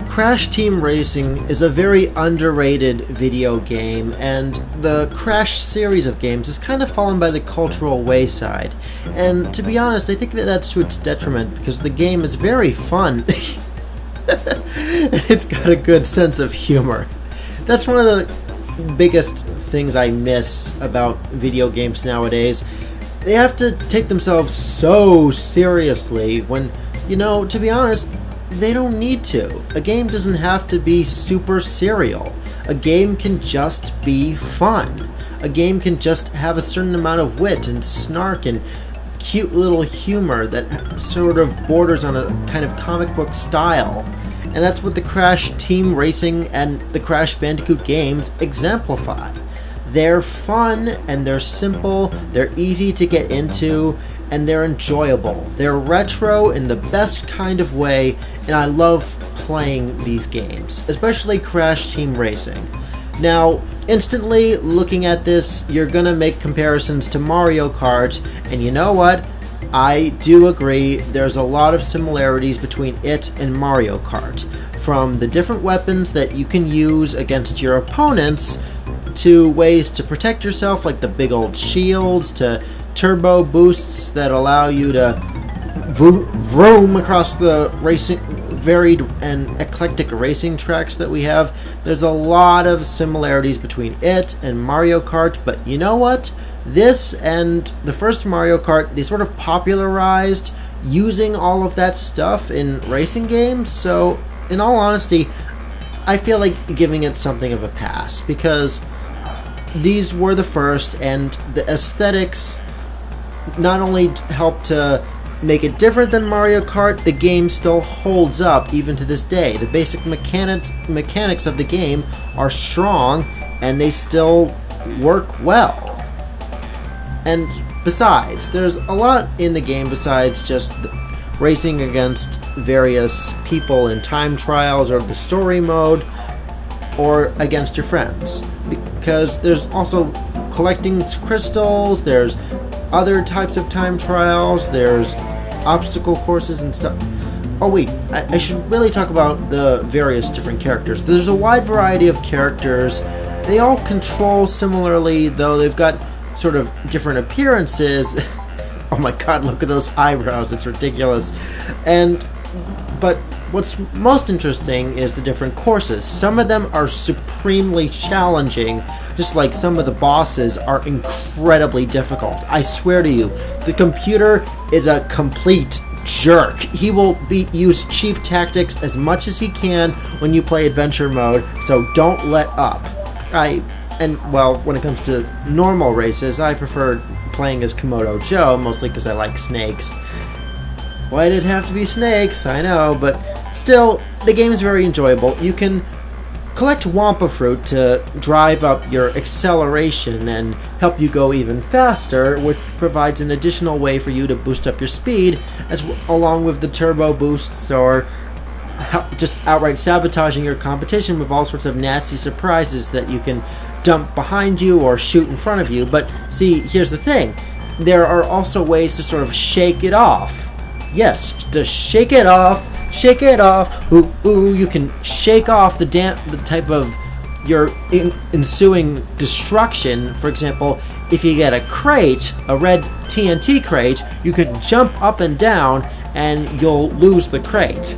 Crash Team Racing is a very underrated video game, and the Crash series of games has kind of fallen by the cultural wayside. And to be honest, I think that that's to its detriment, because the game is very fun. It's got a good sense of humor. That's one of the biggest things I miss about video games nowadays. They have to take themselves so seriously when, to be honest, they don't need to. A game doesn't have to be super serial. A game can just be fun. A game can just have a certain amount of wit and snark and cute little humor that sort of borders on a kind of comic book style. And that's what the Crash Team Racing and the Crash Bandicoot games exemplify. They're fun and they're simple, they're easy to get into, and they're enjoyable. They're retro in the best kind of way, and I love playing these games, especially Crash Team Racing. Now, instantly looking at this, you're gonna make comparisons to Mario Kart, and you know what? I do agree, there's a lot of similarities between it and Mario Kart. From the different weapons that you can use against your opponents, to ways to protect yourself, like the big old shields, to turbo boosts that allow you to vroom across the varied and eclectic racing tracks that we have. There's a lot of similarities between it and Mario Kart, but you know what? This and the first Mario Kart, they sort of popularized using all of that stuff in racing games, so in all honesty, I feel like giving it something of a pass, because these were the first, and the aesthetics not only help to make it different than Mario Kart, the game still holds up even to this day. The basic mechanics of the game are strong, and they still work well. And besides, there's a lot in the game besides just racing against various people in time trials or the story mode, or against your friends. Because there's also collecting crystals, there's other types of time trials, there's obstacle courses and stuff. Oh wait, I should really talk about the various different characters. There's a wide variety of characters. They all control similarly, though they've got sort of different appearances. Oh my god, look at those eyebrows, it's ridiculous. But what's most interesting is the different courses. Some of them are supremely challenging, just like some of the bosses are incredibly difficult. I swear to you, the computer is a complete jerk. He will use cheap tactics as much as he can when you play adventure mode, so don't let up. When it comes to normal races, I prefer playing as Komodo Joe, mostly because I like snakes. Why did it have to be snakes? I know, but still, the game is very enjoyable. You can collect Wampa Fruit to drive up your acceleration and help you go even faster, which provides an additional way for you to boost up your speed, along with the turbo boosts or just outright sabotaging your competition with all sorts of nasty surprises that you can dump behind you or shoot in front of you. But see, here's the thing. There are also ways to sort of shake it off. Yes, to shake it off, ooh, ooh, you can shake off the type of your ensuing destruction. For example, if you get a crate, a red TNT crate, you can jump up and down and you'll lose the crate.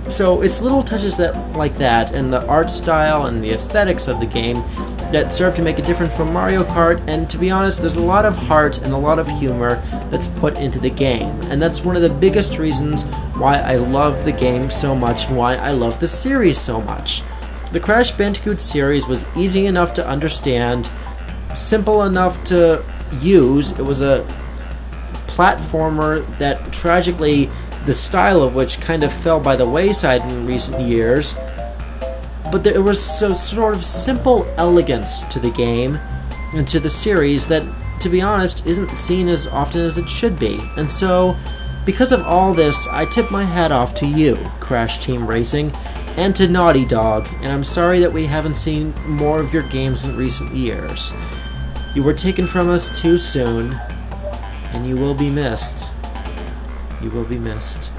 So it's little touches like that, and the art style and the aesthetics of the game that serve to make it different from Mario Kart. And to be honest, there's a lot of heart and a lot of humor that's put into the game, and that's one of the biggest reasons why I love the game so much and why I love the series so much. The Crash Bandicoot series was easy enough to understand, simple enough to use. It was a platformer that tragically, the style of which kind of fell by the wayside in recent years, but there was so sort of simple elegance to the game and to the series that, to be honest, isn't seen as often as it should be. And so, because of all this, I tip my hat off to you, Crash Team Racing, and to Naughty Dog, and I'm sorry that we haven't seen more of your games in recent years. You were taken from us too soon, and you will be missed. You will be missed.